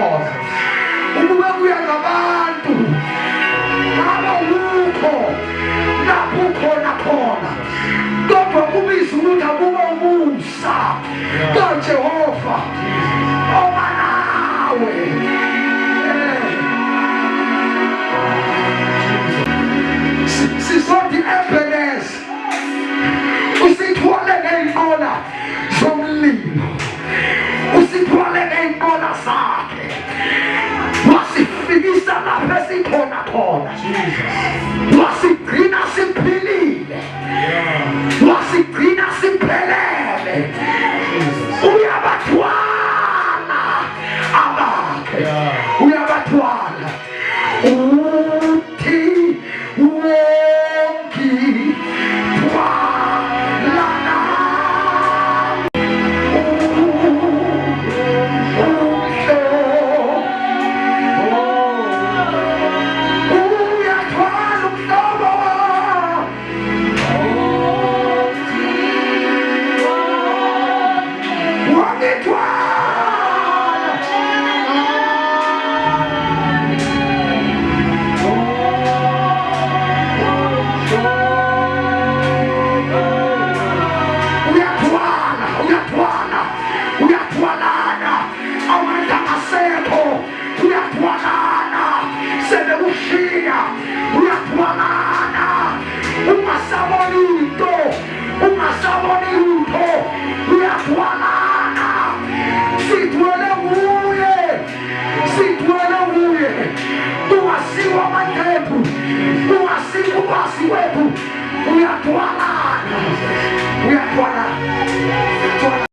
siyathokoza ukube kuya ngabantu abawukho lapho ukhona khona, kodwa kubizwa ukuthi akuba umusa kaJehova oba nawe. Sizothi Ebenezer usithwale ngey'nqola zomlilo, usithwale ngey'nqola zakhe, wasifikisa lapho esikhona khona, wasigcina siphilile, wasigcina siphelele. Uyabathwala abakhe, uyabathwala uthi wetu uyatwala